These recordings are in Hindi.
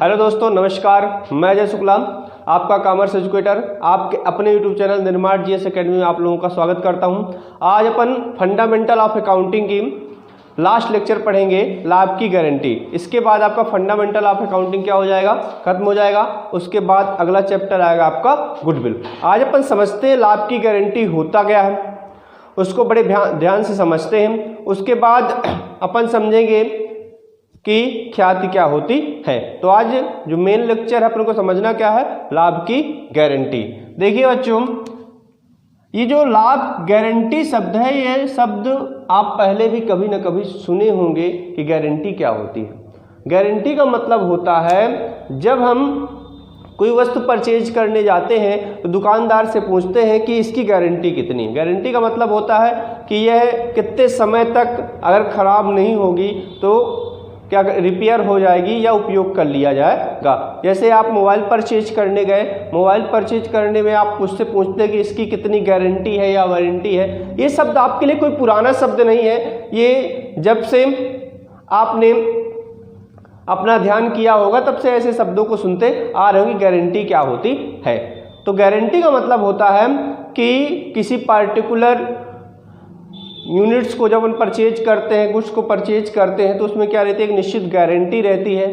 हेलो दोस्तों, नमस्कार। मैं अजय शुक्ला, आपका कॉमर्स एजुकेटर, आपके अपने यूट्यूब चैनल निर्माण जीएस एकेडमी में आप लोगों का स्वागत करता हूं। आज अपन फंडामेंटल ऑफ अकाउंटिंग की लास्ट लेक्चर पढ़ेंगे, लाभ की गारंटी। इसके बाद आपका फंडामेंटल ऑफ अकाउंटिंग क्या हो जाएगा, खत्म हो जाएगा। उसके बाद अगला चैप्टर आएगा आपका गुडविल। आज अपन समझते हैं लाभ की गारंटी होता क्या है, उसको बड़े ध्यान से समझते हैं। उसके बाद अपन समझेंगे कि ख्याति क्या होती है। तो आज जो मेन लेक्चर है अपन को समझना क्या है, लाभ की गारंटी। देखिए बच्चों, ये जो लाभ गारंटी शब्द है, ये शब्द आप पहले भी कभी ना कभी सुने होंगे कि गारंटी क्या होती है। गारंटी का मतलब होता है जब हम कोई वस्तु परचेज करने जाते हैं तो दुकानदार से पूछते हैं कि इसकी गारंटी कितनी है। गारंटी का मतलब होता है कि यह कितने समय तक अगर खराब नहीं होगी तो क्या रिपेयर हो जाएगी या उपयोग कर लिया जाएगा। जैसे आप मोबाइल परचेज करने गए, मोबाइल परचेज करने में आप उससे पूछते हैं कि इसकी कितनी गारंटी है या वारंटी है। ये शब्द आपके लिए कोई पुराना शब्द नहीं है, ये जब से आपने अपना ध्यान किया होगा तब से ऐसे शब्दों को सुनते आ रहे हो कि गारंटी क्या होती है। तो गारंटी का मतलब होता है कि किसी पार्टिकुलर यूनिट्स को जब हम परचेज करते हैं, गुड्स को परचेज करते हैं, तो उसमें क्या रहती है, एक निश्चित गारंटी रहती है।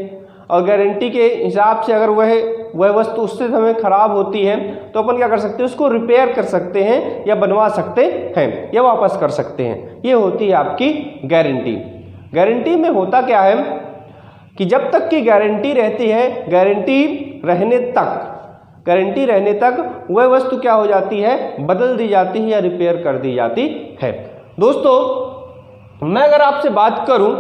और गारंटी के हिसाब से अगर वह वस्तु उससे समय खराब होती है तो अपन क्या कर सकते हैं, उसको रिपेयर कर सकते हैं या बनवा सकते हैं या वापस कर सकते हैं। ये होती है आपकी गारंटी। गारंटी में होता क्या है कि जब तक की गारंटी रहती है, गारंटी रहने तक वह वस्तु क्या हो जाती है, बदल दी जाती है या रिपेयर कर दी जाती है। दोस्तों, मैं अगर आपसे बात करूं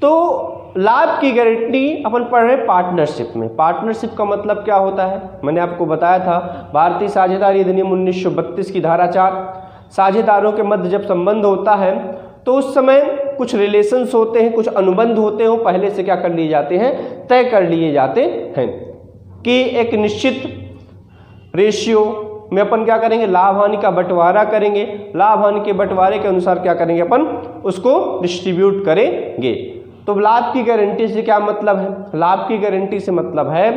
तो लाभ की गारंटी अपन पढ़ रहे पार्टनरशिप में। पार्टनरशिप का मतलब क्या होता है, मैंने आपको बताया था, भारतीय साझेदारी अधिनियम 1932 की धारा 4, साझेदारों के मध्य जब संबंध होता है तो उस समय कुछ रिलेशंस होते हैं, कुछ अनुबंध होते हैं, पहले से क्या कर लिए जाते हैं, तय कर लिए जाते हैं कि एक निश्चित रेशियो में अपन क्या करेंगे, लाभ हानि का बंटवारा करेंगे। लाभ हानि के बंटवारे के अनुसार क्या करेंगे, अपन उसको डिस्ट्रीब्यूट करेंगे। तो लाभ की गारंटी से क्या मतलब है, लाभ की गारंटी से मतलब है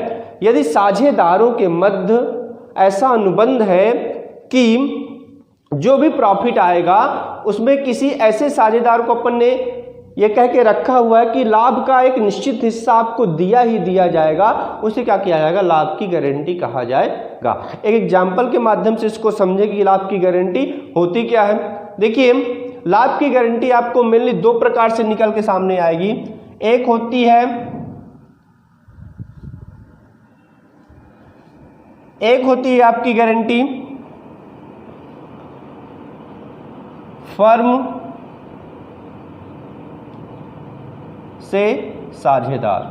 यदि साझेदारों के मध्य ऐसा अनुबंध है कि जो भी प्रॉफिट आएगा उसमें किसी ऐसे साझेदार को अपन ने ये कह के रखा हुआ है कि लाभ का एक निश्चित हिस्सा आपको दिया ही दिया जाएगा, उसे क्या किया जाएगा, लाभ की गारंटी कहा जाएगा। एक एग्जाम्पल के माध्यम से इसको समझे कि लाभ की गारंटी होती क्या है। देखिए, लाभ की गारंटी आपको मेनली दो प्रकार से निकल के सामने आएगी। एक होती है आपकी गारंटी फर्म से साझेदार,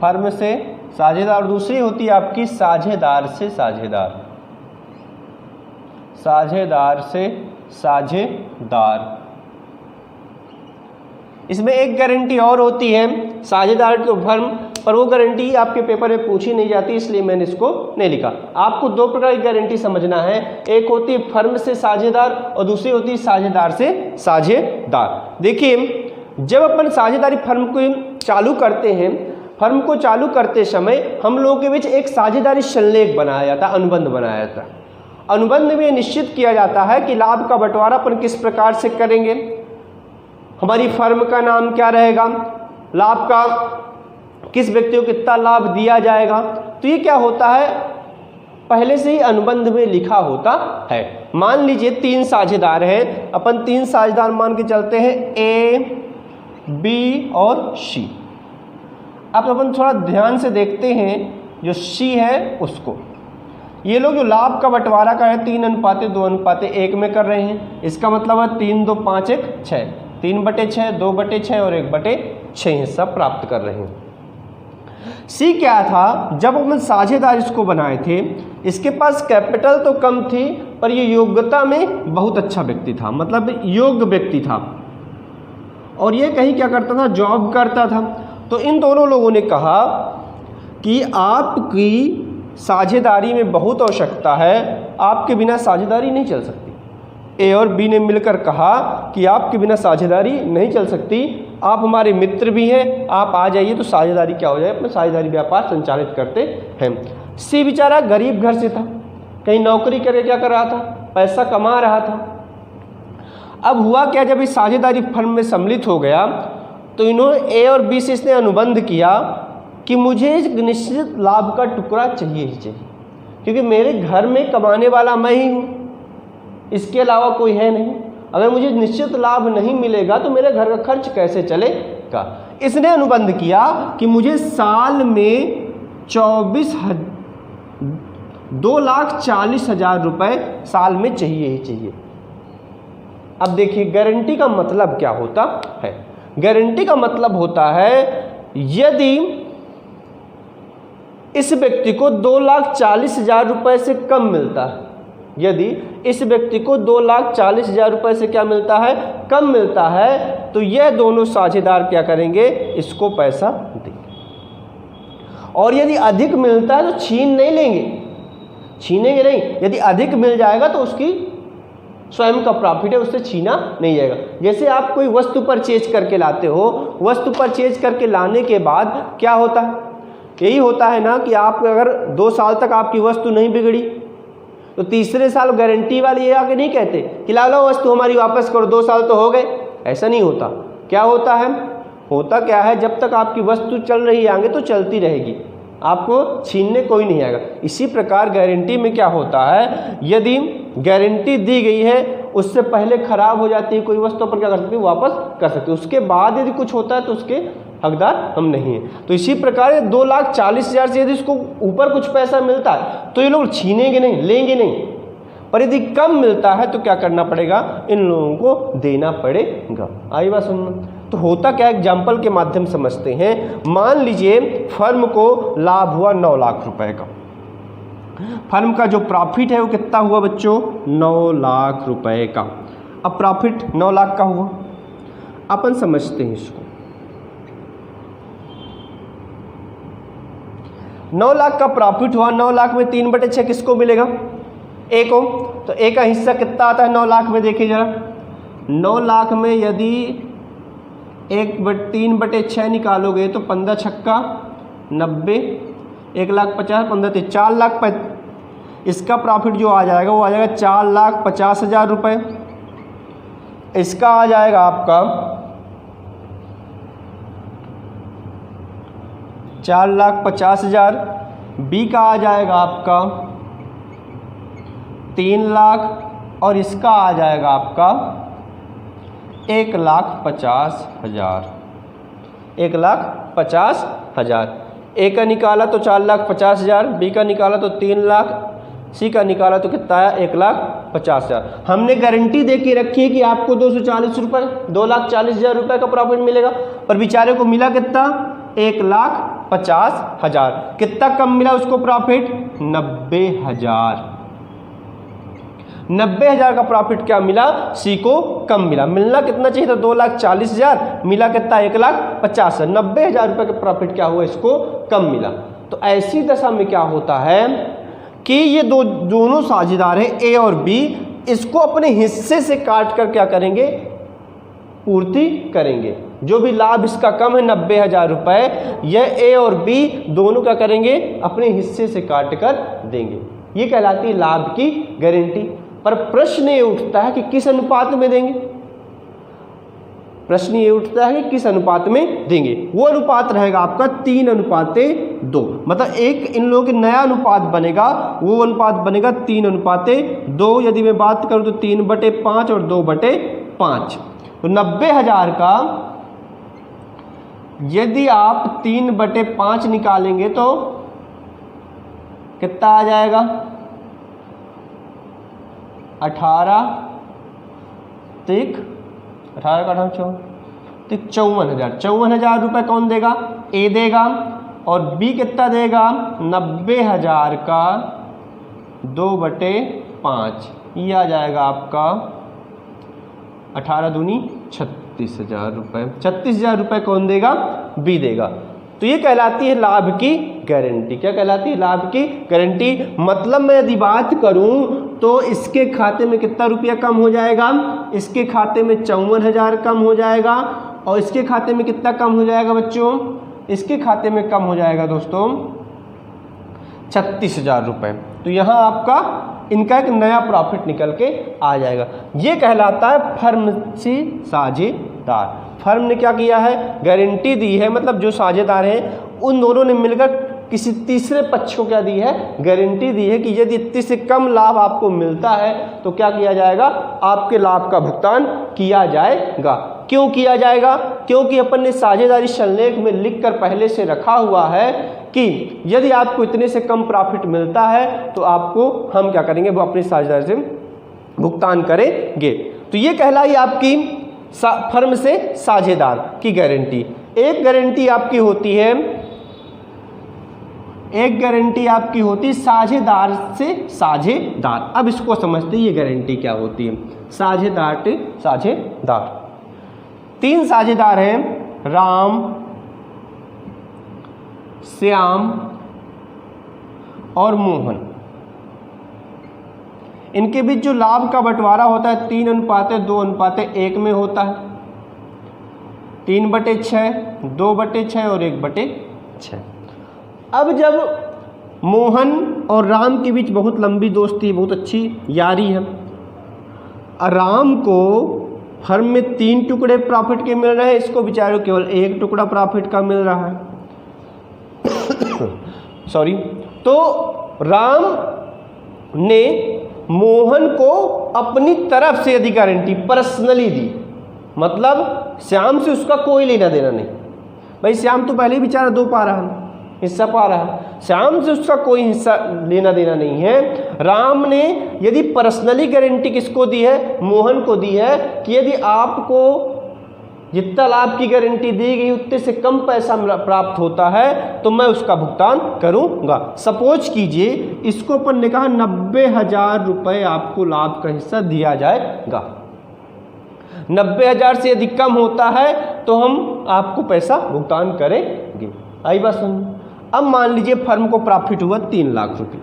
फर्म से साझेदार। दूसरी होती है आपकी साझेदार से साझेदार, साझेदार से साझेदार। इसमें एक गारंटी और होती है साझेदार तो फर्म, पर वो गारंटी आपके पेपर में पूछी नहीं जाती, इसलिए मैंने इसको नहीं लिखा। आपको दो प्रकार की गारंटी समझना है, एक होती है फर्म से साझेदार और दूसरी होती है साझेदार से साझेदार। देखिए, जब अपन साझेदारी फर्म को चालू करते हैं, फर्म को चालू करते समय हम लोगों के बीच एक साझेदारी संलेख बनाया जाता है, अनुबंध बनाया जाता है। अनुबंध में निश्चित किया जाता है कि लाभ का बंटवारा अपन किस प्रकार से करेंगे, हमारी फर्म का नाम क्या रहेगा, लाभ का किस व्यक्ति को कितना लाभ दिया जाएगा। तो ये क्या होता है, पहले से ही अनुबंध में लिखा होता है। मान लीजिए 3 साझेदार हैं, अपन 3 साझेदार मान के चलते हैं, ए, बी और सी। अब अपन थोड़ा ध्यान से देखते हैं, जो सी है उसको, ये लोग जो लाभ का बंटवारा कर रहे हैं 3:2:1 में कर रहे हैं। इसका मतलब है 3, 2, 5, 1, 6, 3/6, 2/6 और 1/6 हिस्सा प्राप्त कर रहे हैं। सी क्या था, जब अपन साझेदार इसको बनाए थे, इसके पास कैपिटल तो कम थी पर ये योग्यता में बहुत अच्छा व्यक्ति था, मतलब योग्य व्यक्ति था, और ये कहीं क्या करता था, जॉब करता था। तो इन दोनों लोगों ने कहा कि आपकी साझेदारी में बहुत आवश्यकता है, आपके बिना साझेदारी नहीं चल सकती। ए और बी ने मिलकर कहा कि आपके बिना साझेदारी नहीं चल सकती, आप हमारे मित्र भी हैं, आप आ जाइए तो साझेदारी क्या हो जाए, अपना साझेदारी व्यापार संचालित करते हैं। सी बेचारा गरीब घर से था, कहीं नौकरी करके क्या कर रहा था, पैसा कमा रहा था। अब हुआ क्या, जब इस साझेदारी फर्म में सम्मिलित हो गया तो इन्होंने ए और बी से इसने अनुबंध किया कि मुझे एक निश्चित लाभ का टुकड़ा चाहिए ही चाहिए, क्योंकि मेरे घर में कमाने वाला मैं ही हूँ, इसके अलावा कोई है नहीं। अगर मुझे निश्चित लाभ नहीं मिलेगा तो मेरे घर का खर्च कैसे चलेगा। इसने अनुबंध किया कि मुझे साल में 2,40,000 रुपये साल में चाहिए ही चाहिए। अब देखिए गारंटी का मतलब क्या होता है। गारंटी का मतलब होता है यदि इस व्यक्ति को 2,40,000 रुपये से कम मिलता है, यदि इस व्यक्ति को 2,40,000 रुपये से क्या मिलता है, कम मिलता है, तो यह दोनों साझेदार क्या करेंगे, इसको पैसा देंगे। और यदि अधिक मिलता है तो छीन नहीं लेंगे, छीनेंगे नहीं। यदि अधिक मिल जाएगा तो उसकी स्वयं का प्रॉफिट है, उससे छीना नहीं जाएगा। जैसे आप कोई वस्तु परचेज करके लाते हो, वस्तु परचेज करके लाने के बाद क्या होता है, यही होता है ना कि आप अगर 2 साल तक आपकी वस्तु नहीं बिगड़ी तो तीसरे साल गारंटी वाले ये आके नहीं कहते कि ला लो वस्तु हमारी वापस करो, 2 साल तो हो गए। ऐसा नहीं होता। क्या होता है, होता क्या है, जब तक आपकी वस्तु चल रही है आगे तो चलती रहेगी, आपको छीनने कोई नहीं आएगा। इसी प्रकार गारंटी में क्या होता है, यदि गारंटी दी गई है उससे पहले खराब हो जाती है कोई वस्तु, पर क्या कर सकते हैं, वापस कर सकते हैं। उसके बाद यदि कुछ होता है तो उसके हकदार हम नहीं हैं। तो इसी प्रकार 2,40,000 से यदि इसको ऊपर कुछ पैसा मिलता है तो ये लोग छीनेंगे नहीं, लेंगे नहीं। पर यदि कम मिलता है तो क्या करना पड़ेगा, इन लोगों को देना पड़ेगा। आई बात सुनना। तो होता क्या, एग्जाम्पल के माध्यम समझते हैं। मान लीजिए फर्म को लाभ हुआ 9 लाख रुपए का। फर्म का जो प्रॉफिट है वो कितना हुआ बच्चों, 9 लाख रुपए का। अब प्रॉफिट 9 लाख का हुआ, अपन समझते हैं इसको। 9 लाख का प्रॉफिट हुआ, 9 लाख में 3/6 किसको मिलेगा, ए को। तो ए का हिस्सा कितना आता है 9 लाख में, देखिए जरा। 9 लाख में यदि 3/6 निकालोगे तो 15 छक्का 90, 1,50,000, 15 4 लाख। इसका प्रॉफिट जो आ जाएगा वो आ जाएगा 4,50,000 रुपये। इसका आ जाएगा आपका 4,50,000। बी का आ जाएगा आपका 3 लाख और इसका आ जाएगा आपका 1,50,000। 1,50,000। ए का निकाला तो 4,50,000, बी का निकाला तो 3 लाख, सी का निकाला तो कितना है 1,50,000। हमने गारंटी दे के रखी है कि आपको 240 रुपये 2,40,000 रुपये का प्रॉफिट मिलेगा, पर बेचारे को मिला कितना 1,50,000। कितना कम मिला उसको प्रॉफिट, 90,000। 90,000 का प्रॉफिट क्या मिला, सी को कम मिला। मिलना कितना चाहिए था 2,40,000, मिला कितना 1,50,000। 90,000 रुपये का प्रॉफिट क्या हुआ, इसको कम मिला। तो ऐसी दशा में क्या होता है कि ये दोनों साझेदार हैं ए और बी, इसको अपने हिस्से से काट कर क्या करेंगे, पूर्ति करेंगे। जो भी लाभ इसका कम है 90,000 रुपये, यह ए और बी दोनों क्या करेंगे, अपने हिस्से से काट कर देंगे। ये कहलाती है लाभ की गारंटी। पर प्रश्न ये उठता है कि किस अनुपात में देंगे। प्रश्न ये उठता है कि किस अनुपात में देंगे। वो अनुपात रहेगा आपका 3:2। मतलब एक इन लोगों के नया अनुपात बनेगा, वो अनुपात बनेगा 3:2। यदि मैं बात करूं तो 3/5 और 2/5। तो 90,000 का यदि आप 3/5 निकालेंगे तो कितना आ जाएगा, 18 तिक 18 का 54,000। 54,000 रुपये कौन देगा, ए देगा। और बी कितना देगा, 90,000 का 2/5। ये आ जाएगा आपका 18 दूनी 36,000 रुपये। 36,000 रुपये कौन देगा, बी देगा। तो ये कहलाती है लाभ की गारंटी। क्या कहलाती है, लाभ की गारंटी। मतलब मैं यदि बात करूं तो इसके खाते में कितना रुपया कम हो जाएगा, इसके खाते में 54,000 कम हो जाएगा और इसके खाते में कितना कम हो जाएगा बच्चों, इसके खाते में कम हो जाएगा दोस्तों 36,000 रुपये। तो यहाँ आपका इनका एक नया प्रॉफिट निकल के आ जाएगा। ये कहलाता है फर्म से साझेदार। फर्म ने क्या किया है, गारंटी दी है, मतलब जो साझेदार हैं उन दोनों ने मिलकर किसी तीसरे पक्ष को क्या दी है, गारंटी दी है कि यदि इतने से कम लाभ आपको मिलता है तो क्या किया जाएगा, आपके लाभ का भुगतान किया जाएगा। क्यों किया जाएगा, क्योंकि अपन ने साझेदारी संलेख में लिखकर पहले से रखा हुआ है कि यदि आपको इतने से कम प्रॉफिट मिलता है तो आपको हम क्या करेंगे, वो अपनी साझेदारी से भुगतान करेंगे। तो ये कहलाई आपकी फर्म से साझेदार की गारंटी। एक गारंटी आपकी होती है, एक गारंटी आपकी होती साझेदार से साझेदार। अब इसको समझते हैं ये गारंटी क्या होती है। साझेदार से साझेदार, तीन साझेदार हैं, राम, श्याम और मोहन। इनके बीच जो लाभ का बंटवारा होता है 3:2:1 में होता है। 3/6, 2/6 और 1/6। अब जब मोहन और राम के बीच बहुत लंबी दोस्ती, बहुत अच्छी यारी है, राम को फर्म में 3 टुकड़े प्रॉफिट के मिल रहे हैं, इसको बेचारे को केवल 1 टुकड़ा प्रॉफिट का मिल रहा है। सॉरी, तो राम ने मोहन को अपनी तरफ से यदि गारंटी पर्सनली दी, मतलब श्याम से उसका कोई लेना देना नहीं, भाई श्याम तो पहले ही बेचारा 2 पा रहा है, हिस्सा पा रहा है, श्याम से उसका कोई हिस्सा लेना देना नहीं है। राम ने यदि पर्सनली गारंटी किसको दी है, मोहन को दी है कि यदि आपको जितना लाभ की गारंटी दी गई उतने से कम पैसा प्राप्त होता है तो मैं उसका भुगतान करूंगा। सपोज कीजिए इसको अपन ने कहा 90,000 रुपये आपको लाभ का हिस्सा दिया जाएगा। 90,000 से यदि कम होता है तो हम आपको पैसा भुगतान करेंगे। आई बात समझ। अब मान लीजिए फर्म को प्रॉफिट हुआ 3 लाख रुपये।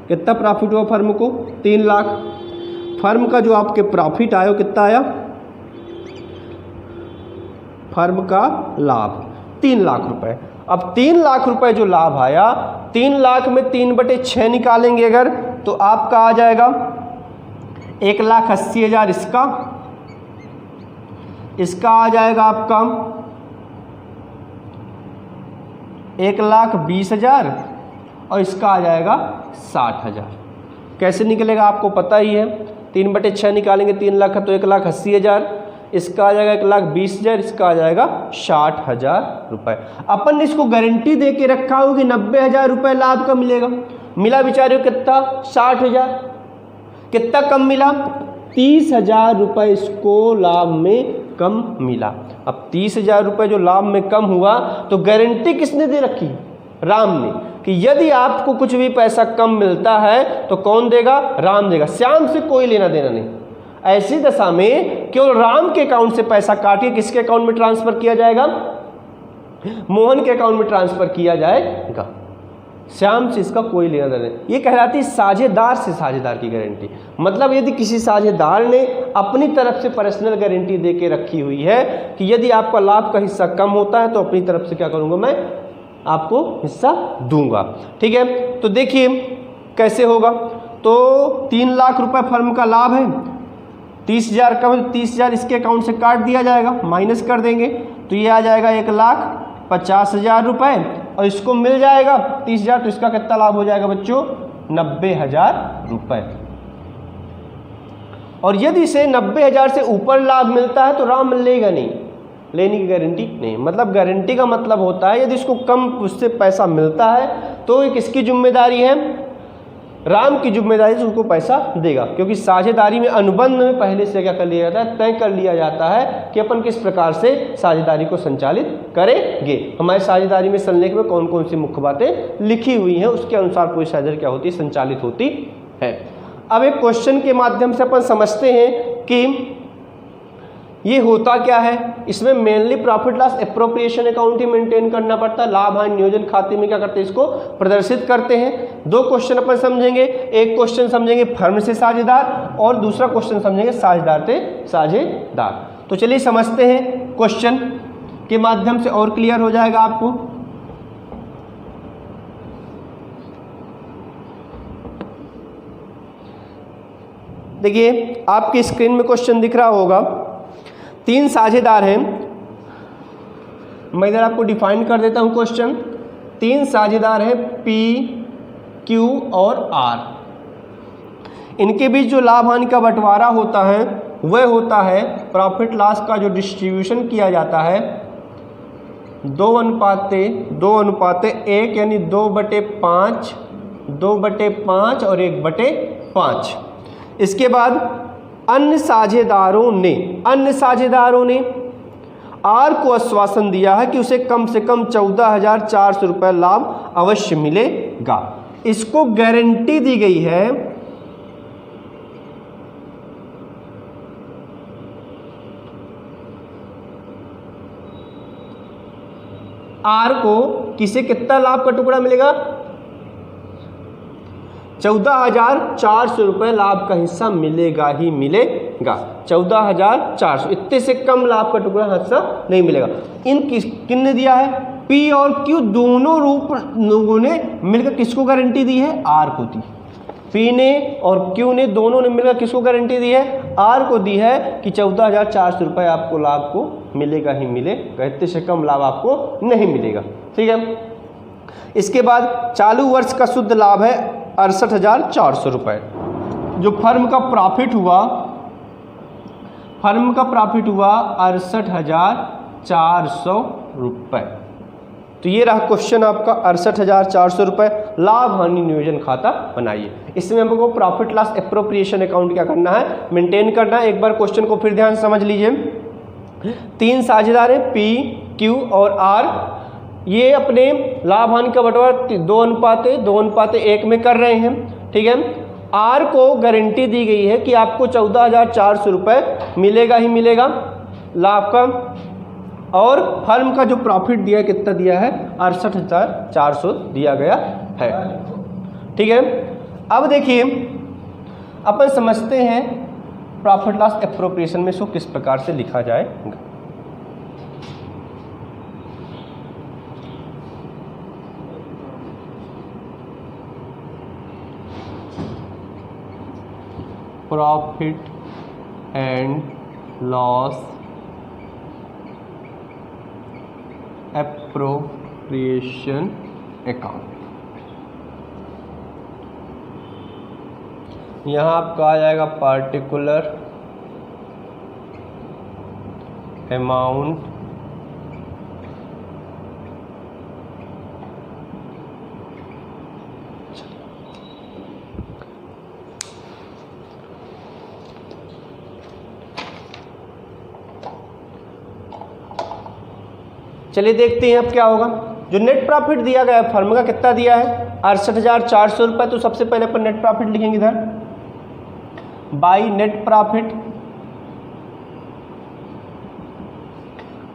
कितना प्रॉफिट हुआ फर्म को, 3 लाख। फर्म का जो आपके प्रॉफिट आया कितना आया, फर्म का लाभ 3 लाख रुपए। अब 3 लाख रुपए जो लाभ आया, 3 लाख में 3/6 निकालेंगे अगर, तो आपका आ जाएगा 1,80,000 इसका आ जाएगा आपका 1,20,000 और इसका आ जाएगा 60,000। कैसे निकलेगा आपको पता ही है, 3/6 निकालेंगे 3 लाख का तो 1,80,000, इसका आ जाएगा 1,20,000, इसका आ जाएगा 60,000 रुपये। अपन ने इसको गारंटी दे के रखा हो कि 90,000 रुपये लाभ का मिलेगा, मिला बेचारे को कितना, 60,000। कितना कम मिला, 30,000 रुपये इसको लाभ में कम मिला। अब 30,000 रुपये जो लाभ में कम हुआ तो गारंटी किसने दे रखी, राम ने, कि यदि आपको कुछ भी पैसा कम मिलता है तो कौन देगा, राम देगा, श्याम से कोई लेना देना नहीं। ऐसी दशा में केवल राम के अकाउंट से पैसा काट के किसके अकाउंट में ट्रांसफर किया जाएगा, मोहन के अकाउंट में ट्रांसफर किया जाएगा, श्याम से इसका कोई लेना देना नहीं। ये कहलाती है साझेदार से साझेदार की गारंटी। मतलब यदि किसी साझेदार ने अपनी तरफ से पर्सनल गारंटी दे के रखी हुई है कि यदि आपका लाभ का हिस्सा कम होता है तो अपनी तरफ से क्या करूंगा, मैं आपको हिस्सा दूंगा। ठीक है, तो देखिए कैसे होगा। तो 3 लाख रुपए फर्म का लाभ है, 30,000 का 30,000 इसके अकाउंट से काट दिया जाएगा, माइनस कर देंगे तो ये आ जाएगा 1,50,000 रुपये और इसको मिल जाएगा 30,000, तो इसका कितना लाभ हो जाएगा बच्चों, 90,000 रुपये। और यदि इसे 90,000 से ऊपर लाभ मिलता है तो राम लेगा नहीं, लेने की गारंटी नहीं। मतलब गारंटी का मतलब होता है यदि इसको कम उससे पैसा मिलता है तो ये किसकी जिम्मेदारी है, राम की जिम्मेदारी से उसको पैसा देगा, क्योंकि साझेदारी में अनुबंध में पहले से क्या कर लिया जाता है, तय कर लिया जाता है कि अपन किस प्रकार से साझेदारी को संचालित करेंगे। हमारे साझेदारी में संलेख में कौन कौन सी मुख्य बातें लिखी हुई हैं, उसके अनुसार पूरी साझेदारी क्या होती है, संचालित होती है। अब एक क्वेश्चन के माध्यम से अपन समझते हैं कि ये होता क्या है। इसमें mainly profit loss appropriation account ही मेंटेन करना पड़ता है। लाभ हानि नियोजन खाते में क्या करते हैं, इसको प्रदर्शित करते हैं। 2 क्वेश्चन अपन समझेंगे, एक क्वेश्चन समझेंगे फर्म से साझेदार और दूसरा क्वेश्चन समझेंगे साझेदार से साझेदार। तो चलिए समझते हैं क्वेश्चन के माध्यम से और क्लियर हो जाएगा आपको। देखिए आपकी स्क्रीन में क्वेश्चन दिख रहा होगा, 3 साझेदार हैं। मैं इधर आपको डिफाइन कर देता हूं क्वेश्चन। 3 साझेदार हैं P, Q और R। इनके बीच जो लाभ हानि का बंटवारा होता है वह होता है प्रॉफिट लॉस का जो डिस्ट्रीब्यूशन किया जाता है 2:1 यानी 2/5, 2/5 और 1/5। इसके बाद अन्य साझेदारों ने आर को आश्वासन दिया है कि उसे कम से कम 14,400 रुपये लाभ अवश्य मिलेगा। इसको गारंटी दी गई है आर को किसे कितना लाभ का टुकड़ा मिलेगा, 14,400 रुपये लाभ का हिस्सा मिलेगा ही मिलेगा। 14,400, इतने से कम लाभ का टुकड़ा हिस्सा नहीं मिलेगा। किसने दिया है, पी और क्यू दोनों लोगों ने मिलकर किसको गारंटी दी है, आर को दी। पी ने और क्यू ने दोनों ने मिलकर किसको गारंटी दी है, आर को दी है कि 14,400 रुपये आपको लाभ को मिलेगा ही मिलेगा, इतने से कम लाभ आपको नहीं मिलेगा। ठीक है। इसके बाद चालू वर्ष का शुद्ध लाभ है 68,400 रुपये। जो फर्म का प्रॉफिट हुआ 68,400 रुपये। तो ये रहा क्वेश्चन आपका 68,400 रुपये। लाभ हानि नियोजन खाता बनाइए। इसमें हमको प्रॉफिट लॉस एप्रोप्रिएशन अकाउंट क्या करना है, मेंटेन करना है। एक बार क्वेश्चन को फिर ध्यान से समझ लीजिए। 3 साझेदार हैं P, Q और R। ये अपने लाभ हानि का बंटवारा 2:1 में कर रहे हैं। ठीक है। आर को गारंटी दी गई है कि आपको 14,400 रुपये मिलेगा ही मिलेगा लाभ का, और फर्म का जो प्रॉफिट दिया है कितना दिया है, 68,400 दिया गया है। ठीक है। अब देखिए अपन समझते हैं प्रॉफिट लॉस एप्रोप्रिएशन में इसको किस प्रकार से लिखा जाएगा। Profit and loss appropriation account. यहाँ आपका आ जाएगा पार्टिकुलर अमाउंट चलिए देखते हैं अब क्या होगा। जो नेट प्रॉफिट दिया गया है फर्म का कितना दिया है, 68,400 रुपये। तो सबसे पहले अपन नेट प्रॉफिट लिखेंगे इधर, बाई नेट प्रॉफिट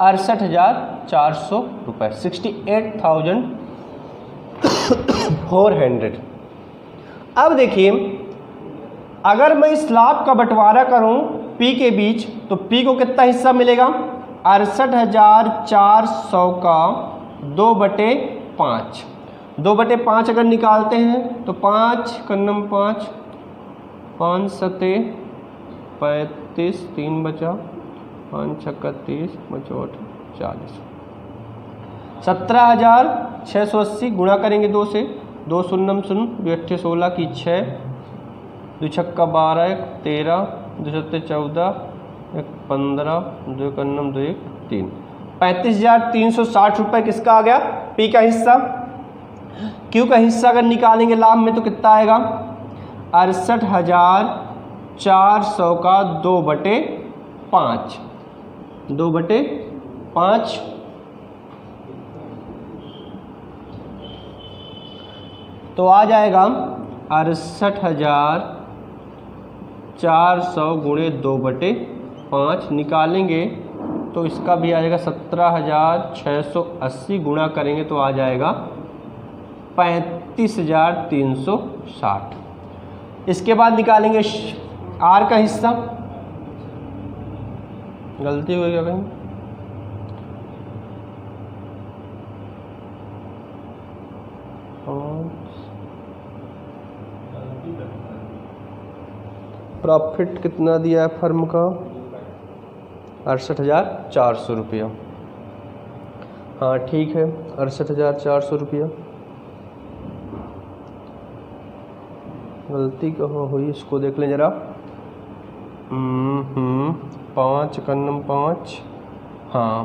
68,400 रुपये, 68,400। अब देखिए अगर मैं इस लाभ का बंटवारा करूं पी के बीच, तो पी को कितना हिस्सा मिलेगा, 68,400 का 2/5। 2/5 अगर निकालते हैं तो 5 कन्नम 5, 5 सते 35, 3 बचा, 5 छक्का 30, 5 40, 17,680 गुणा करेंगे 2 से, 2 शून्यम शून्य, 2 अट्ठे 16 की 6, 2 छक्का 12, 13, 2 सत्ते 14, 1 15, 2 कन्नम 2 1 3, 35,360 रुपये किसका आ गया, पी का हिस्सा। क्यू का हिस्सा अगर निकालेंगे लाभ में तो कितना आएगा, 68,400 का 2/5, 2/5। तो आ जाएगा 68,400 गुणे 2/5 निकालेंगे तो इसका भी आ जाएगा 17,680 गुणा करेंगे तो आ जाएगा 35,360। इसके बाद निकालेंगे आर का हिस्सा, गलती हो गई कहीं, प्रॉफिट कितना दिया है फर्म का? 68,400 रुपया। हाँ ठीक है, 68,400 रुपया। गलती कहाँ हुई इसको देख लें ज़रा। 5 कन्नम 5, हाँ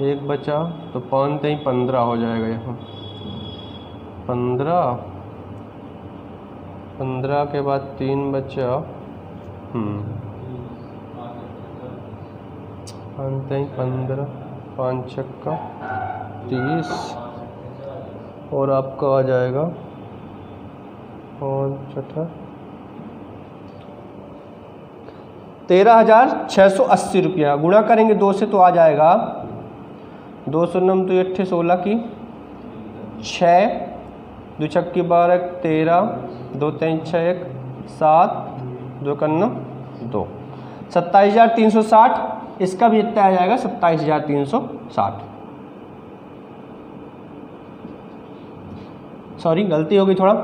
1 बचा तो 5 3 15 हो जाएगा यहाँ। 15 के बाद 3 बचा, 5 3 15, 5 छक्का 30 और आपका आ जाएगा 5 छठा 13,680 रुपया। गुणा करेंगे 2 से तो आ जाएगा 2 9 तो 8 16 की 6, 2 छक्की 12 13, 2 3 6 1 7, 2 कन्नम 2, 27,360। इसका भी इतना आ जाएगा 27,360। सॉरी गलती हो गई थोड़ा।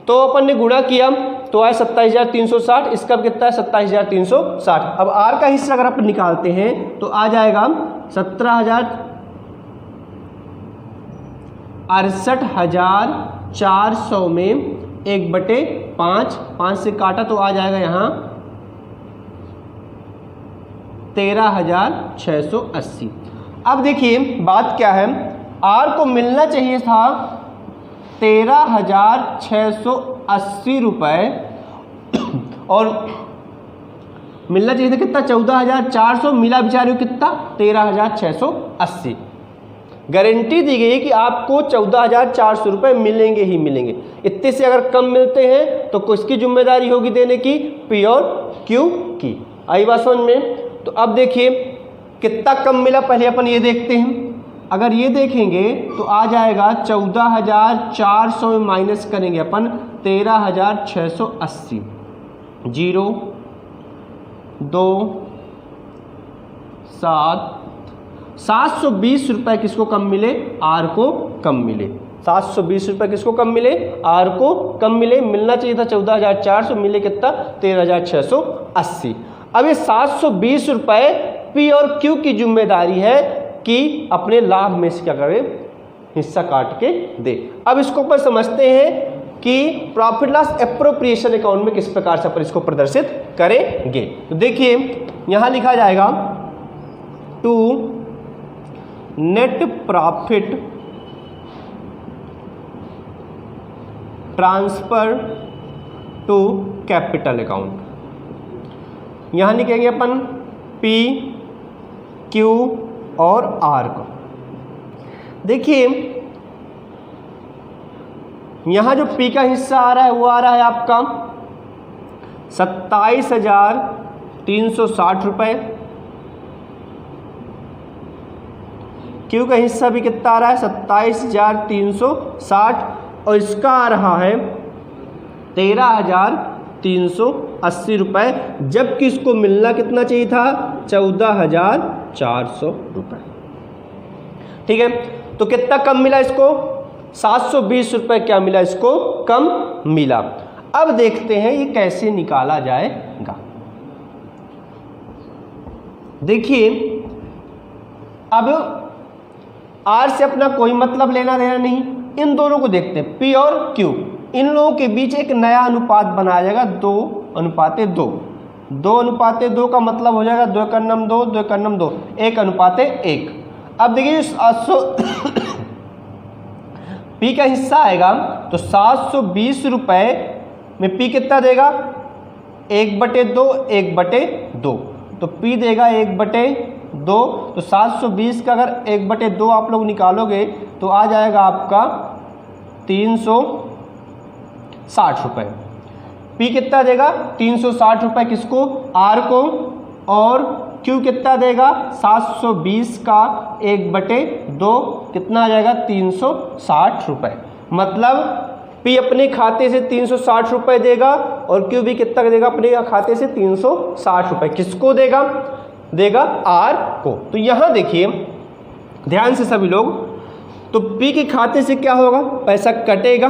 तो अपन ने गुणा किया तो आया 27,360, इसका भी कितना है 27,360। अब आर का हिस्सा अगर अपन निकालते हैं तो आ जाएगा 68,400 में 1/5, 5 से काटा तो आ जाएगा यहाँ 13,680। अब देखिए बात क्या है, आर को मिलना चाहिए था 13,680 रुपये और मिलना चाहिए था कितना 14,400, मिला बेचारे को कितना 13,680। गारंटी दी गई है कि आपको 14,400 रुपये मिलेंगे ही मिलेंगे। इतने से अगर कम मिलते हैं तो किसकी जिम्मेदारी होगी देने की? पी और क्यू की। आई बात समझ में? तो अब देखिए कितना कम मिला, पहले अपन ये देखते हैं। अगर ये देखेंगे तो आ जाएगा 14,400 में माइनस करेंगे अपन 13,680, 0 2 7, 720 रुपये किसको कम मिले? आर को कम मिले। 720 रुपये किसको कम मिले? आर को कम मिले। मिलना चाहिए था 14,400, मिले कितना 13,680। अब ये 720 रुपये पी और क्यू की जिम्मेदारी है कि अपने लाभ में से क्या करें, हिस्सा काट के दे। अब इसको पर समझते हैं कि प्रॉफिट लॉस एप्रोप्रिएशन अकाउंट में किस प्रकार से अपन इसको प्रदर्शित करेंगे। तो देखिए यहां लिखा जाएगा to net profit transfer to capital account. यहां लिखेंगे अपन पी क्यू और आर को। देखिए यहां जो पी का हिस्सा आ रहा है वो आ रहा है आपका 27,360 रुपये। क्यू का हिस्सा भी कितना आ रहा है 27,360 और इसका आ रहा है 13,380 रुपये, जबकि इसको मिलना कितना चाहिए था 14,400 रुपये। ठीक है, तो कितना कम मिला इसको? 720 रुपये क्या मिला इसको? कम मिला। अब देखते हैं ये कैसे निकाला जाएगा। देखिए अब आर से अपना कोई मतलब लेना देना नहीं, इन दोनों को देखते हैं पी और क्यू। इन लोगों के बीच एक नया अनुपात बनाया जाएगा 2:2। 2:2 का मतलब हो जाएगा 2 कन्नम 2, 2 कन्नम 2, 1:1। अब देखिए पी का हिस्सा आएगा तो 720 रुपये में पी कितना देगा 1/2, 1/2। तो पी देगा 1/2। तो 720 का अगर 1/2 आप लोग निकालोगे तो आ जाएगा आपका 360 रुपये। पी कितना देगा 360 रुपये किसको? आर को। और क्यू कितना देगा 720 का 1/2 कितना आ जाएगा 360 रुपये। मतलब पी अपने खाते से 360 रुपये देगा और क्यू भी कितना देगा अपने खाते से 360 रुपये। किसको देगा? देगा आर को। तो यहाँ देखिए ध्यान से सभी लोग, तो पी के खाते से क्या होगा, पैसा कटेगा,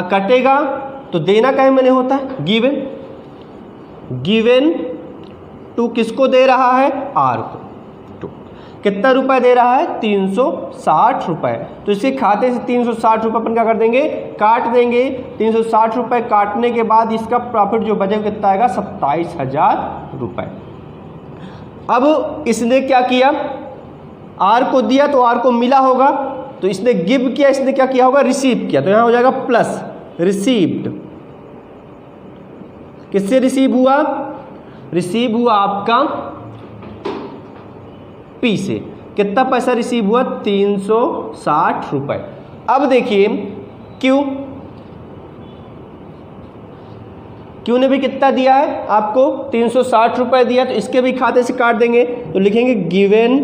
कटेगा तो देना क्या मैंने होता है, गिवन, गिवन टू किसको दे रहा है, आर को। कितना रुपए दे रहा है, 360 रुपए। तो इसके खाते से 360 रुपये अपन क्या कर देंगे, काट देंगे। 360 रुपये काटने के बाद इसका प्रॉफिट जो बचेगा कितना आएगा, 27,000 रुपये। अब इसने क्या किया, आर को दिया तो आर को मिला होगा, तो इसने गिव किया, इसने क्या किया होगा, रिसीव किया, तो यहाँ हो जाएगा प्लस रिसीव्ड। किससे रिसीव हुआ, रिसीव हुआ आपका पी से। कितना पैसा रिसीव हुआ, 360 रुपये। अब देखिए क्यू, क्यू ने भी कितना दिया है आपको, 360 रुपये दिया, तो इसके भी खाते से काट देंगे, तो लिखेंगे गिवन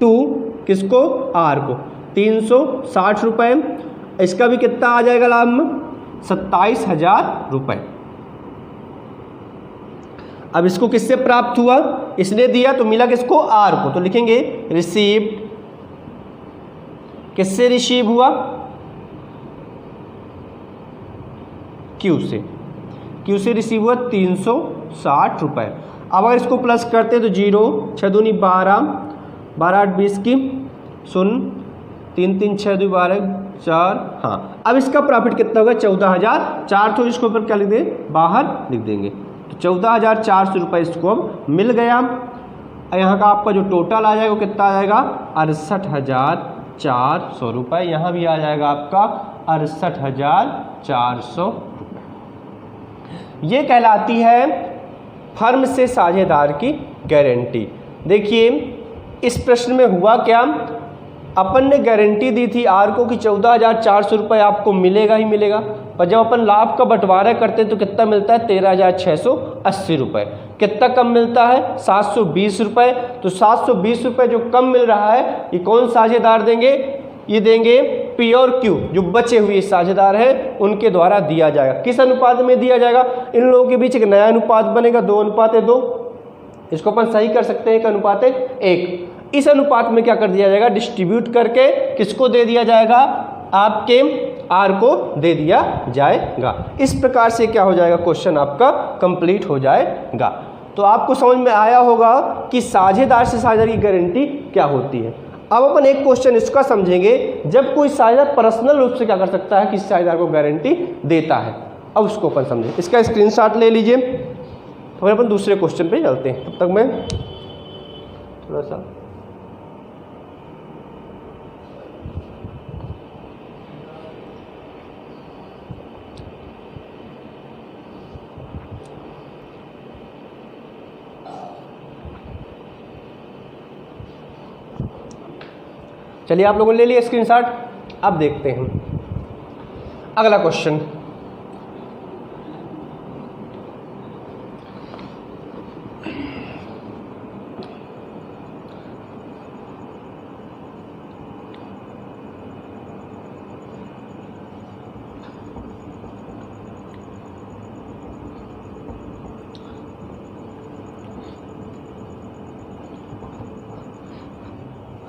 टू किसको, आर को, 360 रुपये। इसका भी कितना आ जाएगा लाभ में, 27,000 रुपये। अब इसको किससे प्राप्त हुआ, इसने दिया तो मिला किसको, आर को, तो लिखेंगे रिसीव्ड, किससे रिसीव हुआ, क्यू से, क्यू से रिसीव हुआ 360 रुपये। अब अगर इसको प्लस करते हैं तो 0 6 दूनी 12, 12 8 20 की 0, 3 3 6 2 12 4, हाँ। अब इसका प्रॉफिट कितना होगा, 14,004। तो इसको ऊपर क्या लिख दें, बाहर लिख देंगे, तो 14,400 रुपये इसको अब मिल गया। यहाँ का आपका जो टोटल आ जाएगा वो कितना आ जाएगा, 68,400 रुपये। यहाँ भी आ जाएगा आपका 68,400 रुपये। ये कहलाती है फर्म से साझेदार की गारंटी। देखिए इस प्रश्न में हुआ क्या, अपन ने गारंटी दी थी आर को कि 14,400 रुपये आपको मिलेगा ही मिलेगा, पर जब अपन लाभ का बंटवारा करते हैं तो कितना मिलता है, 13,680 रुपये। कितना कम मिलता है, 720 रुपये। तो 720 रुपये जो कम मिल रहा है ये कौन साझेदार देंगे, ये देंगे पी और क्यू, जो बचे हुए साझेदार हैं उनके द्वारा दिया जाएगा। किस अनुपात में दिया जाएगा, इन लोगों के बीच एक नया अनुपात बनेगा, 2:2। इसको अपन सही कर सकते हैं, 1:1। इस अनुपात में क्या कर दिया जाएगा, डिस्ट्रीब्यूट करके किसको दे दिया जाएगा, आपके आर को दे दिया जाएगा। इस प्रकार से क्या हो जाएगा, क्वेश्चन आपका कंप्लीट हो जाएगा। तो आपको समझ में आया होगा कि साझेदार से साझेदार की गारंटी क्या होती है। अब अपन एक क्वेश्चन इसका समझेंगे, जब कोई साझेदार पर्सनल रूप से क्या कर सकता है, किसी साझेदार को गारंटी देता है। अब उसको अपन समझें, इसका स्क्रीनशॉट ले लीजिए, तो अपन दूसरे क्वेश्चन पे चलते हैं। तब तक मैं थोड़ा सा चलिए, आप लोगों ने ले लिया स्क्रीनशॉट। अब देखते हैं अगला क्वेश्चन।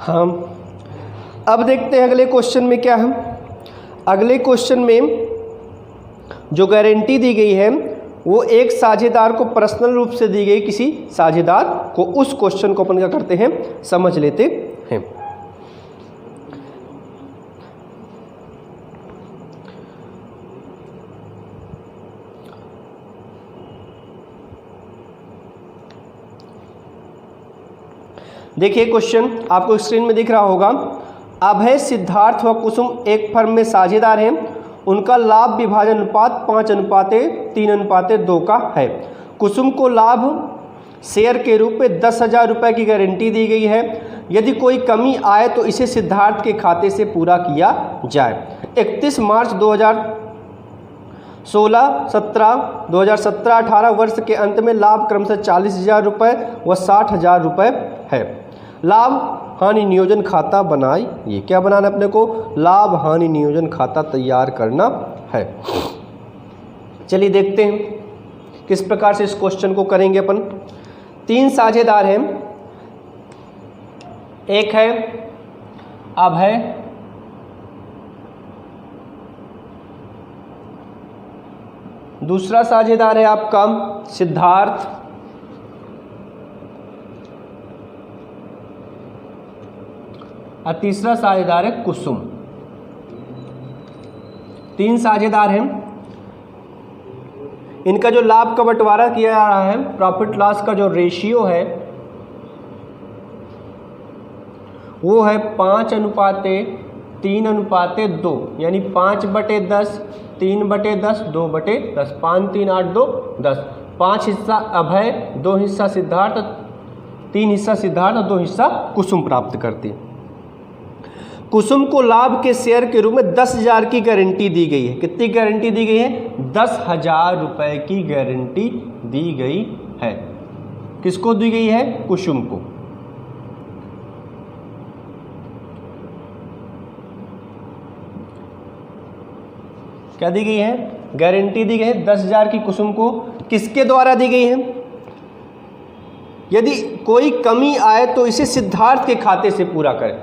हम अब देखते हैं अगले क्वेश्चन में क्या है। अगले क्वेश्चन में जो गारंटी दी गई है वो एक साझेदार को पर्सनल रूप से दी गई किसी साझेदार को। उस क्वेश्चन को अपन क्या करते हैं, समझ लेते हैं। देखिए क्वेश्चन आपको स्क्रीन में दिख रहा होगा। अभय, सिद्धार्थ व कुसुम एक फर्म में साझेदार हैं। उनका लाभ विभाजन अनुपात 5:3:2 का है। कुसुम को लाभ शेयर के रूप में 10,000 रुपये की गारंटी दी गई है। यदि कोई कमी आए तो इसे सिद्धार्थ के खाते से पूरा किया जाए। 31 मार्च 2017-18 वर्ष के अंत में लाभ क्रमशः 40,000 रुपये व 60,000 रुपये है। लाभ हानि नियोजन खाता बनाए। ये क्या बनाना अपने को, लाभ हानि नियोजन खाता तैयार करना है। चलिए देखते हैं किस प्रकार से इस क्वेश्चन को करेंगे अपन। 3 साझेदार हैं, एक है अभय, दूसरा साझेदार है आपका सिद्धार्थ, और तीसरा साझेदार है कुसुम। 3 साझेदार हैं। इनका जो लाभ का बंटवारा किया जा रहा है, प्रॉफिट लॉस का जो रेशियो है वो है 5:3:2, यानी 5/10, 3/10, 2/10, 5 3 8 2 10। 5 हिस्सा अभय, 2 हिस्सा सिद्धार्थ, 3 हिस्सा सिद्धार्थ और 2 हिस्सा कुसुम प्राप्त करती है। कुसुम को लाभ के शेयर के रूप में 10,000 की गारंटी दी गई है। कितनी गारंटी दी गई है? 10,000 रुपए की गारंटी दी गई है। किसको दी गई है? कुसुम को। क्या दी गई है? गारंटी दी गई है 10,000 की कुसुम को। किसके द्वारा दी गई है? यदि कोई कमी आए तो इसे सिद्धार्थ के खाते से पूरा करें।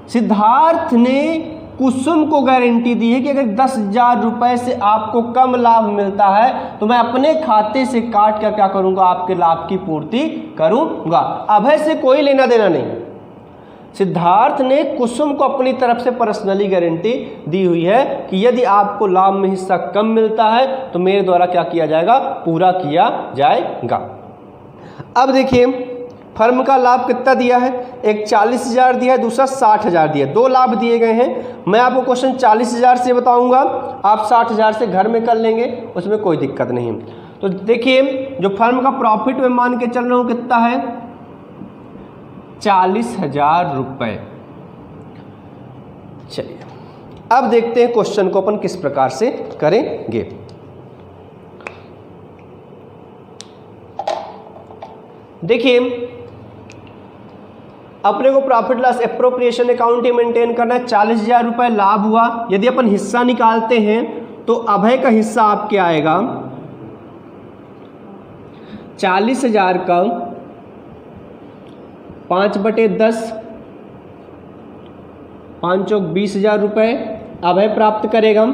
सिद्धार्थ ने कुसुम को गारंटी दी है कि अगर 10,000 रुपए से आपको कम लाभ मिलता है तो मैं अपने खाते से काट कर क्या करूंगा? आपके लाभ की पूर्ति करूंगा। अभय से कोई लेना देना नहीं। सिद्धार्थ ने कुसुम को अपनी तरफ से पर्सनली गारंटी दी हुई है कि यदि आपको लाभ में हिस्सा कम मिलता है तो मेरे द्वारा क्या किया जाएगा? पूरा किया जाएगा। अब देखिए फर्म का लाभ कितना दिया है? एक 40,000 दिया है, दूसरा 60,000 दिया है। 2 लाभ दिए गए हैं। मैं आपको क्वेश्चन 40,000 से बताऊंगा, आप 60,000 से घर में कर लेंगे, उसमें कोई दिक्कत नहीं। तो देखिए जो फर्म का प्रॉफिट में मान के चल रहा हूं कितना है? 40,000 रुपए। चलिए अब देखते हैं क्वेश्चन को अपन किस प्रकार से करेंगे। देखिए अपने को प्रॉफिट लॉस एप्रोप्रिएशन अकाउंट ही मेंटेन करना है। 40,000 रुपए लाभ हुआ। यदि अपन हिस्सा निकालते हैं तो अभय का हिस्सा आपके आएगा 40,000 का 5/10, 5 चौक 20,000 रुपए अभय प्राप्त करेगा।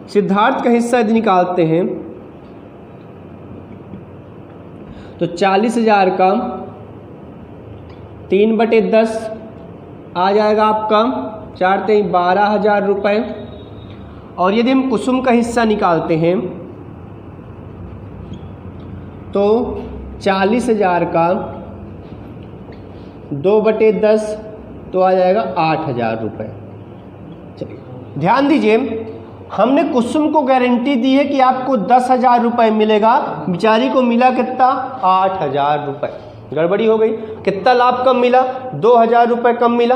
सिद्धार्थ का हिस्सा यदि निकालते हैं तो 40,000 का 3/10 आ जाएगा आपका 4 3 12,000 रुपए। और यदि हम कुसुम का हिस्सा निकालते हैं तो 40,000 का 2/10 तो आ जाएगा 8,000 रुपए। चलिए ध्यान दीजिए, हमने कुसुम को गारंटी दी है कि आपको 10,000 रुपए मिलेगा, बेचारी को मिला कितना? 8,000 रुपए। गड़बड़ी हो गई। कितना लाभ कम मिला? 2,000 रुपए कम मिला।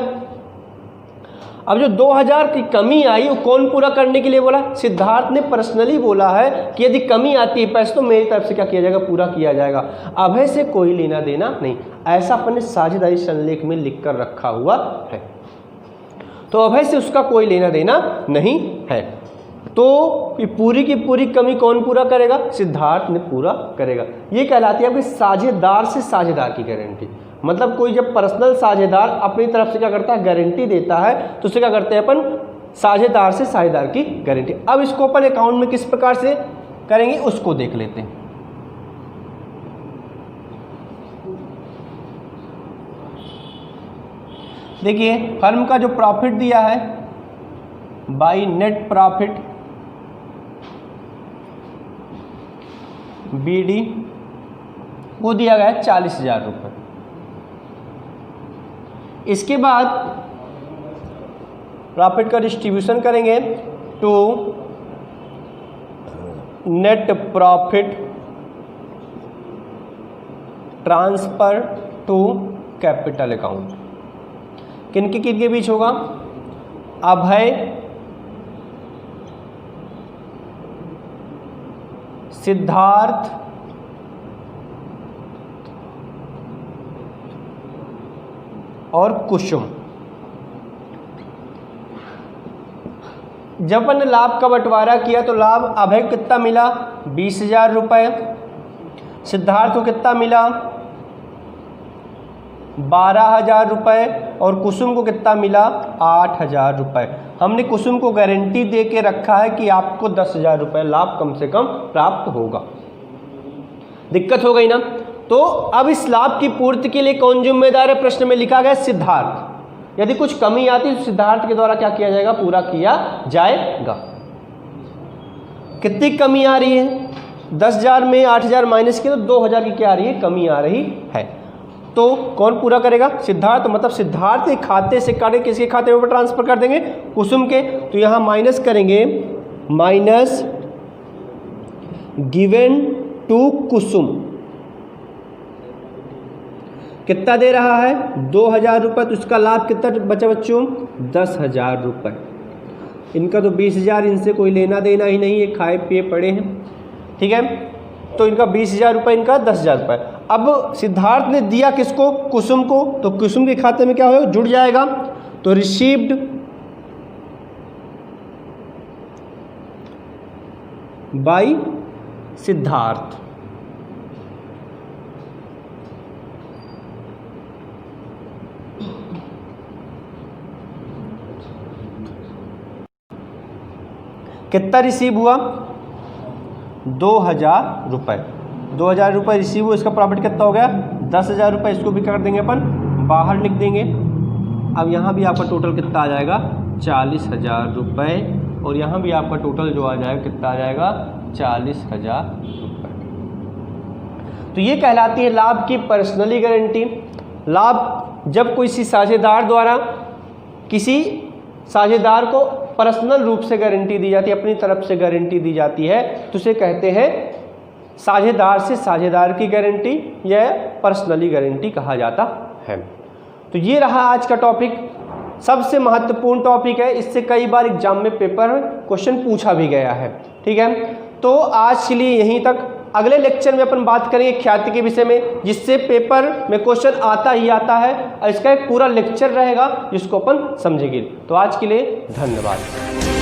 अब जो 2,000 की कमी आई वो कौन पूरा करने के लिए बोला? सिद्धार्थ ने पर्सनली बोला है कि यदि कमी आती है पैसे तो मेरी तरफ से क्या किया जाएगा? पूरा किया जाएगा। अभय से कोई लेना देना नहीं। ऐसा अपने साझेदारी संलेख में लिख कर रखा हुआ है। तो अभय से उसका कोई लेना देना नहीं है। तो ये पूरी की पूरी कमी कौन पूरा करेगा? सिद्धार्थ ने पूरा करेगा। ये कहलाती है आपकी साझेदार से साझेदार की गारंटी। मतलब कोई जब पर्सनल साझेदार अपनी तरफ से क्या करता है? गारंटी देता है तो उसे क्या करते हैं अपन? साझेदार से साझेदार की गारंटी। अब इसको अपन अकाउंट में किस प्रकार से करेंगे उसको देख लेते हैं। देखिए फर्म का जो प्रॉफिट दिया है बाई नेट प्रॉफिट BD वो दिया गया है 40,000 रुपये। इसके बाद प्रॉफिट का डिस्ट्रीब्यूशन करेंगे to net profit transfer to capital account. किनके किनके बीच होगा? अभय, सिद्धार्थ और कुसुम। जब अपन ने लाभ का बंटवारा किया तो लाभ अभय को कितना मिला? 20,000 रुपये। सिद्धार्थ को कितना मिला? 12,000 रुपये और कुसुम को कितना मिला 8,000 रुपये। हमने कुसुम को गारंटी दे के रखा है कि आपको 10,000 रुपये लाभ कम से कम प्राप्त होगा। दिक्कत हो गई ना। तो अब इस लाभ की पूर्ति के लिए कौन जिम्मेदार है, प्रश्न में लिखा गया सिद्धार्थ। यदि कुछ कमी आती है तो सिद्धार्थ के द्वारा क्या किया जाएगा, पूरा किया जाएगा। कितनी कमी आ रही है, 10,000 में 8,000 माइनस किया तो 2,000 की क्या आ रही है, कमी आ रही है। तो कौन पूरा करेगा, सिद्धार्थ। मतलब सिद्धार्थ के खाते से काटे किसके खाते में ट्रांसफर कर देंगे, कुसुम के। तो यहाँ माइनस करेंगे, माइनस गिवन टू कुसुम कितना दे रहा है 2,000 रुपये। तो इसका लाभ कितना बचा बच्चों, 10,000 रुपये। इनका तो 20,000, इनसे कोई लेना देना ही नहीं है, खाए पिए पड़े हैं, ठीक है। तो इनका 20,000 रुपये, इनका 10,000 रुपये। अब सिद्धार्थ ने दिया किसको, कुसुम को, तो कुसुम के खाते में क्या होगा, जुड़ जाएगा। तो रिसीव्ड बाय सिद्धार्थ। कितना रिसीव हुआ, 2,000 रुपये। 2,000 रुपये रिसीव हुआ, इसका प्रॉफिट कितना हो गया 10,000 रुपये। इसको भी कर देंगे अपन, बाहर लिख देंगे। अब यहाँ भी आपका टोटल कितना आ जाएगा 40,000 रुपये, और यहाँ भी आपका टोटल जो आ जाएगा कितना आ जाएगा 40,000 रुपये। तो ये कहलाती है लाभ की पर्सनली गारंटी। लाभ जब किसी साझेदार द्वारा किसी साझेदार को पर्सनल रूप से गारंटी दी जाती है, अपनी तरफ से गारंटी दी जाती है, तो उसे कहते हैं साझेदार से साझेदार की गारंटी या पर्सनली गारंटी कहा जाता है। तो ये रहा आज का टॉपिक, सबसे महत्वपूर्ण टॉपिक है। इससे कई बार एग्जाम में पेपर क्वेश्चन पूछा भी गया है, ठीक है। तो आज के लिए यहीं तक। अगले लेक्चर में अपन बात करेंगे ख्याति के विषय में, जिससे पेपर में क्वेश्चन आता ही आता है, और इसका एक पूरा लेक्चर रहेगा जिसको अपन समझेंगे। तो आज के लिए धन्यवाद।